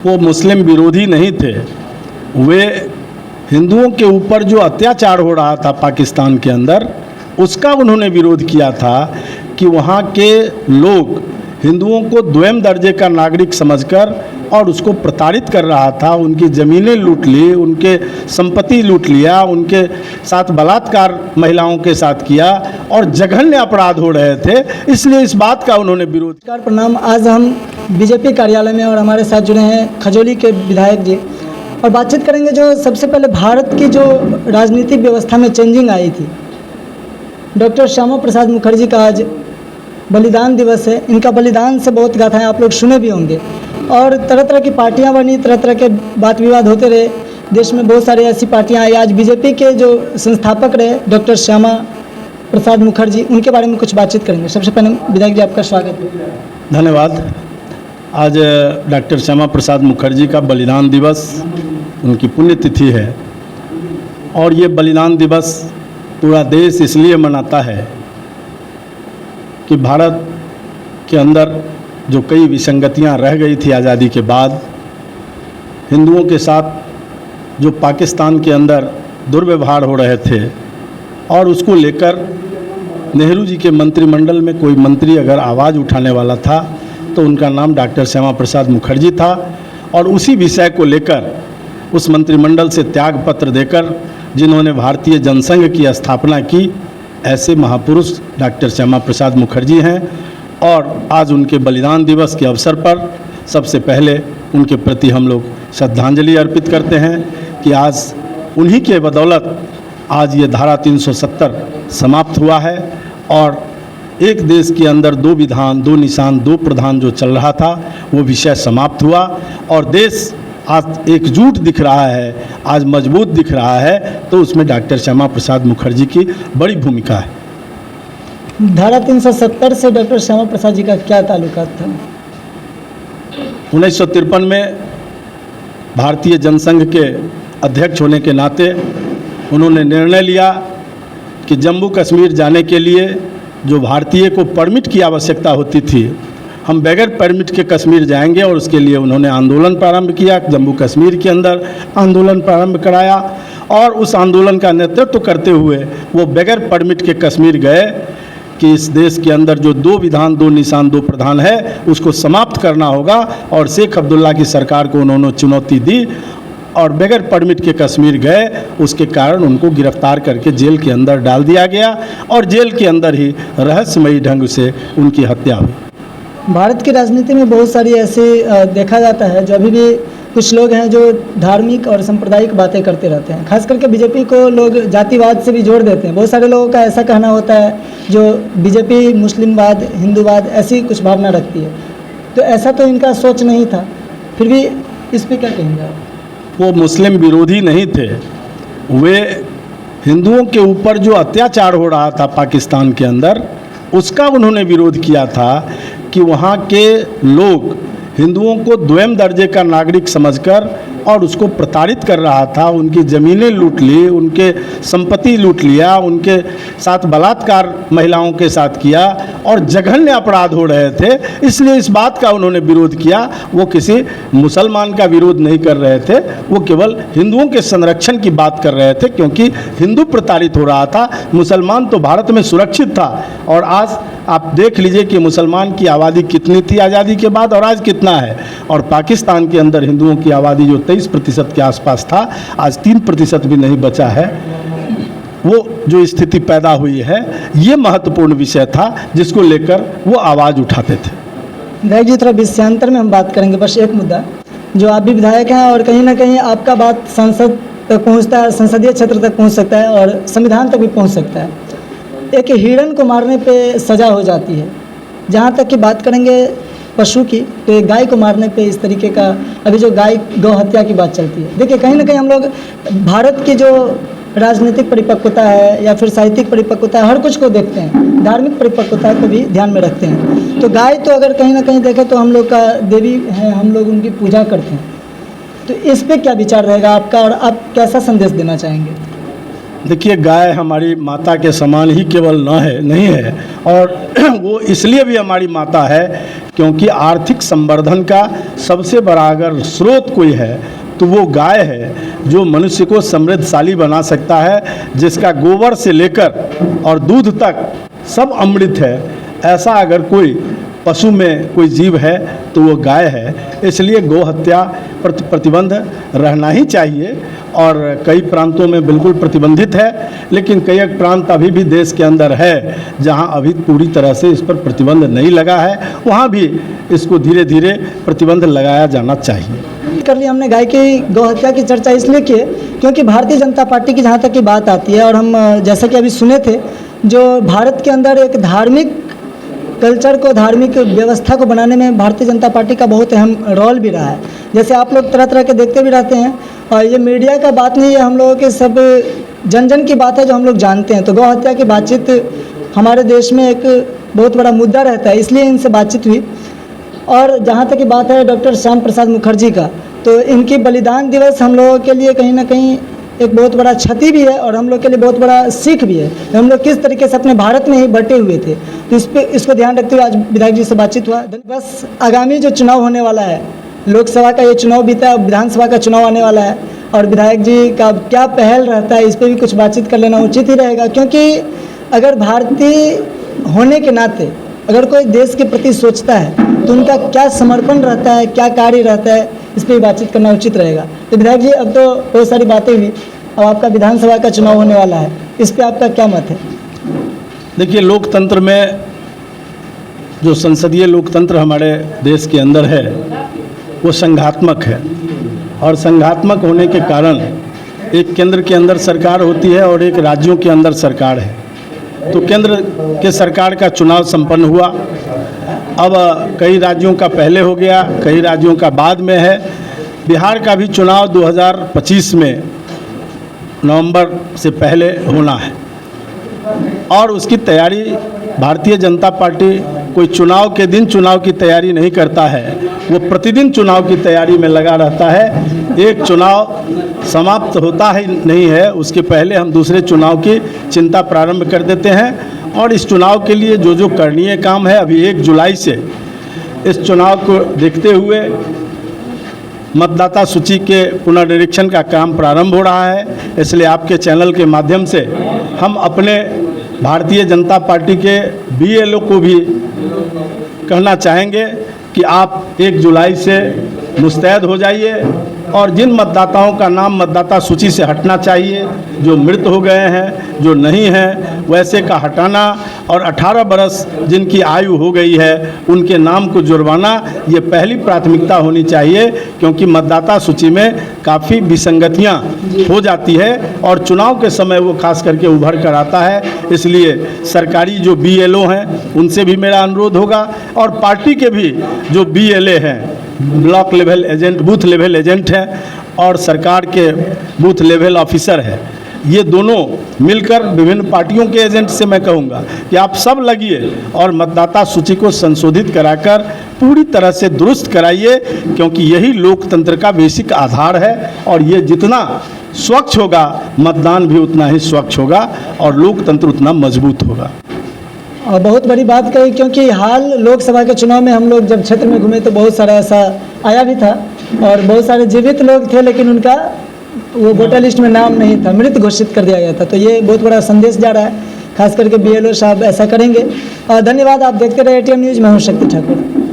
वो मुस्लिम विरोधी नहीं थे। वे हिंदुओं के ऊपर जो अत्याचार हो रहा था पाकिस्तान के अंदर, उसका उन्होंने विरोध किया था कि वहाँ के लोग हिंदुओं को द्वितीय दर्जे का नागरिक समझकर और उसको प्रताड़ित कर रहा था। उनकी ज़मीनें लूट ली, उनके संपत्ति लूट लिया, उनके साथ बलात्कार महिलाओं के साथ किया और जघन्य अपराध हो रहे थे। इसलिए इस बात का उन्होंने विरोध किया। प्रणाम। आज हम बीजेपी कार्यालय में और हमारे साथ जुड़े हैं खजौली के विधायक जी और बातचीत करेंगे जो सबसे पहले भारत की जो राजनीतिक व्यवस्था में चेंजिंग आई थी। डॉक्टर श्यामा प्रसाद मुखर्जी का आज बलिदान दिवस है। इनका बलिदान से बहुत गाथाएं आप लोग सुने भी होंगे और तरह तरह की पार्टियां बनी, तरह तरह के बात विवाद होते रहे। देश में बहुत सारी ऐसी पार्टियां आई। आज बीजेपी के जो संस्थापक रहे डॉक्टर श्यामा प्रसाद मुखर्जी, उनके बारे में कुछ बातचीत करेंगे। सबसे पहले विधायक जी आपका स्वागत है। धन्यवाद। आज डॉक्टर श्यामा प्रसाद मुखर्जी का बलिदान दिवस, उनकी पुण्यतिथि है और ये बलिदान दिवस पूरा देश इसलिए मनाता है कि भारत के अंदर जो कई विसंगतियां रह गई थी आज़ादी के बाद, हिंदुओं के साथ जो पाकिस्तान के अंदर दुर्व्यवहार हो रहे थे और उसको लेकर नेहरू जी के मंत्रिमंडल में कोई मंत्री अगर आवाज़ उठाने वाला था तो उनका नाम डॉक्टर श्यामा प्रसाद मुखर्जी था। और उसी विषय को लेकर उस मंत्रिमंडल से त्याग पत्र देकर जिन्होंने भारतीय जनसंघ की स्थापना की, ऐसे महापुरुष डॉक्टर श्यामा प्रसाद मुखर्जी हैं। और आज उनके बलिदान दिवस के अवसर पर सबसे पहले उनके प्रति हम लोग श्रद्धांजलि अर्पित करते हैं कि आज उन्हीं के बदौलत आज ये धारा 370 समाप्त हुआ है और एक देश के अंदर दो विधान, दो निशान, दो प्रधान जो चल रहा था वो विषय समाप्त हुआ और देश आज एकजुट दिख रहा है, आज मजबूत दिख रहा है। तो उसमें डॉक्टर श्यामा प्रसाद मुखर्जी की बड़ी भूमिका है। धारा 370 से डॉक्टर श्यामा प्रसाद जी का क्या ताल्लुकात था? 1953 में भारतीय जनसंघ के अध्यक्ष होने के नाते उन्होंने निर्णय लिया कि जम्मू कश्मीर जाने के लिए जो भारतीय को परमिट की आवश्यकता होती थी, हम बगैर परमिट के कश्मीर जाएंगे और उसके लिए उन्होंने आंदोलन प्रारंभ किया। जम्मू कश्मीर के अंदर आंदोलन प्रारंभ कराया और उस आंदोलन का नेतृत्व करते हुए वो बगैर परमिट के कश्मीर गए कि इस देश के अंदर जो दो विधान, दो निशान, दो प्रधान है उसको समाप्त करना होगा। और शेख अब्दुल्ला की सरकार को उन्होंने चुनौती दी और बगैर परमिट के कश्मीर गए। उसके कारण उनको गिरफ्तार करके जेल के अंदर डाल दिया गया और जेल के अंदर ही रहस्यमयी ढंग से उनकी हत्या हुई। भारत की राजनीति में बहुत सारी ऐसी देखा जाता है जो अभी भी कुछ लोग हैं जो धार्मिक और सांप्रदायिक बातें करते रहते हैं। खास करके बीजेपी को लोग जातिवाद से भी जोड़ देते हैं। बहुत सारे लोगों का ऐसा कहना होता है जो बीजेपी मुस्लिमवाद, हिंदूवाद ऐसी कुछ भावना रखती है। तो ऐसा तो इनका सोच नहीं था, फिर भी इस पर क्या कहेंगे आप? वो मुस्लिम विरोधी नहीं थे। वे हिंदुओं के ऊपर जो अत्याचार हो रहा था पाकिस्तान के अंदर, उसका उन्होंने विरोध किया था कि वहाँ के लोग हिंदुओं को द्वितीय दर्जे का नागरिक समझकर और उसको प्रताड़ित कर रहा था। उनकी ज़मीनें लूट ली, उनके संपत्ति लूट लिया, उनके साथ बलात्कार महिलाओं के साथ किया और जघन्य अपराध हो रहे थे। इसलिए इस बात का उन्होंने विरोध किया। वो किसी मुसलमान का विरोध नहीं कर रहे थे, वो केवल हिंदुओं के संरक्षण की बात कर रहे थे क्योंकि हिंदू प्रताड़ित हो रहा था। मुसलमान तो भारत में सुरक्षित था और आज आप देख लीजिए कि मुसलमान की आबादी कितनी थी आज़ादी के बाद और आज कितना है। और पाकिस्तान के अंदर हिंदुओं की आबादी जो 23% के आसपास था, आज 3% भी नहीं बचा है। वो जो स्थिति पैदा हुई है, ये महत्वपूर्ण विषय था जिसको लेकर वो आवाज़ उठाते थे। विधायक जी, थोड़ा विषयांतर में हम बात करेंगे। बस एक मुद्दा, जो आप भी विधायक हैं और कहीं ना कहीं आपका बात संसद तक पहुँचता है, संसदीय क्षेत्र तक पहुँच सकता है और संविधान तक भी पहुँच सकता है। एक हिरण को मारने पे सज़ा हो जाती है। जहाँ तक की बात करेंगे पशु की, तो एक गाय को मारने पे इस तरीके का अभी जो गौ हत्या की बात चलती है। देखिए, कहीं ना कहीं हम लोग भारत की जो राजनीतिक परिपक्वता है या फिर साहित्यिक परिपक्वता है, हर कुछ को देखते हैं, धार्मिक परिपक्वता को भी ध्यान में रखते हैं। तो गाय तो अगर कहीं ना कहीं देखें तो हम लोग का देवी है, हम लोग उनकी पूजा करते हैं। तो इस पर क्या विचार रहेगा आपका और आप कैसा संदेश देना चाहेंगे? देखिए, गाय हमारी माता के समान ही केवल नहीं है, और वो इसलिए भी हमारी माता है क्योंकि आर्थिक संवर्धन का सबसे बड़ा अगर स्रोत कोई है तो वो गाय है, जो मनुष्य को समृद्धशाली बना सकता है, जिसका गोबर से लेकर और दूध तक सब अमृत है। ऐसा अगर कोई पशु में कोई जीव है तो वो गाय है। इसलिए गौ हत्या पर प्रतिबंध रहना ही चाहिए, और कई प्रांतों में बिल्कुल प्रतिबंधित है, लेकिन कई एक प्रांत अभी भी देश के अंदर है जहां अभी पूरी तरह से इस पर प्रतिबंध नहीं लगा है, वहां भी इसको धीरे धीरे प्रतिबंध लगाया जाना चाहिए। कर लिया हमने गाय की गौ हत्या की चर्चा इसलिए की क्योंकि भारतीय जनता पार्टी की जहाँ तक की बात आती है, और हम जैसा कि अभी सुने थे, जो भारत के अंदर एक धार्मिक कल्चर को, धार्मिक व्यवस्था को बनाने में भारतीय जनता पार्टी का बहुत अहम रोल भी रहा है। जैसे आप लोग तरह तरह के देखते भी रहते हैं, और ये मीडिया का बात नहीं है, हम लोगों के सब जन जन की बात है जो हम लोग जानते हैं। तो गौ हत्या की बातचीत हमारे देश में एक बहुत बड़ा मुद्दा रहता है, इसलिए इनसे बातचीत हुई। और जहाँ तक की बात है डॉक्टर श्याम प्रसाद मुखर्जी का, तो इनकी बलिदान दिवस हम लोगों के लिए कहीं ना कहीं एक बहुत बड़ा क्षति भी है, और हम लोग के लिए बहुत बड़ा सीख भी है। हम लोग किस तरीके से अपने भारत में ही बटे हुए थे, तो इसको ध्यान रखते हुए आज विधायक जी से बातचीत हुआ। बस आगामी जो चुनाव होने वाला है, लोकसभा का ये चुनाव बीता है, विधानसभा का चुनाव आने वाला है, और विधायक जी का क्या पहल रहता है, इस पर भी कुछ बातचीत कर लेना उचित ही रहेगा। क्योंकि अगर भारतीय होने के नाते अगर कोई देश के प्रति सोचता है तो उनका क्या समर्पण रहता है, क्या कार्य रहता है, इस पर भी बातचीत करना उचित रहेगा। तो विधायक जी, अब तो बहुत सारी बातें हुई, अब आपका विधानसभा का चुनाव होने वाला है, इस पर आपका क्या मत है? देखिए, लोकतंत्र में जो संसदीय लोकतंत्र हमारे देश के अंदर है वो संघात्मक है, और संघात्मक होने के कारण एक केंद्र के अंदर सरकार होती है और एक राज्यों के अंदर सरकार है। तो केंद्र के सरकार का चुनाव संपन्न हुआ, अब कई राज्यों का पहले हो गया, कई राज्यों का बाद में है। बिहार का भी चुनाव 2025 में नवंबर से पहले होना है, और उसकी तैयारी भारतीय जनता पार्टी कोई चुनाव के दिन चुनाव की तैयारी नहीं करता है, वो प्रतिदिन चुनाव की तैयारी में लगा रहता है। एक चुनाव समाप्त होता ही नहीं है, उसके पहले हम दूसरे चुनाव की चिंता प्रारंभ कर देते हैं, और इस चुनाव के लिए जो जो करणीय काम है, अभी 1 जुलाई से इस चुनाव को देखते हुए मतदाता सूची के पुनर्निरीक्षण का काम प्रारंभ हो रहा है। इसलिए आपके चैनल के माध्यम से हम अपने भारतीय जनता पार्टी के BLO को भी कहना चाहेंगे कि आप 1 जुलाई से मुस्तैद हो जाइए, और जिन मतदाताओं का नाम मतदाता सूची से हटना चाहिए, जो मृत हो गए हैं, जो नहीं हैं, वैसे का हटाना, और 18 बरस जिनकी आयु हो गई है उनके नाम को जुर्माना, ये पहली प्राथमिकता होनी चाहिए, क्योंकि मतदाता सूची में काफ़ी विसंगतियां हो जाती है और चुनाव के समय वो खास करके उभर कर आता है। इसलिए सरकारी जो BLO हैं उनसे भी मेरा अनुरोध होगा, और पार्टी के भी जो BLA हैं, block level agent, booth level agent हैं, और सरकार के बूथ लेवल ऑफिसर हैं, ये दोनों मिलकर विभिन्न पार्टियों के एजेंट से मैं कहूँगा कि आप सब लगिए और मतदाता सूची को संशोधित कराकर पूरी तरह से दुरुस्त कराइए, क्योंकि यही लोकतंत्र का बेसिक आधार है, और ये जितना स्वच्छ होगा मतदान भी उतना ही स्वच्छ होगा, और लोकतंत्र उतना मजबूत होगा। और बहुत बड़ी बात कही, क्योंकि हाल लोकसभा के चुनाव में हम लोग जब क्षेत्र में घूमे तो बहुत सारा ऐसा आया भी था, और बहुत सारे जीवित लोग थे, लेकिन उनका वो वोटर लिस्ट में नाम नहीं था, मृत घोषित कर दिया गया था। तो ये बहुत बड़ा संदेश जा रहा है, खास करके BLO साहब ऐसा करेंगे। और धन्यवाद, आप देखते रहे ATM न्यूज़। मैं हूँ शक्ति ठाकुर।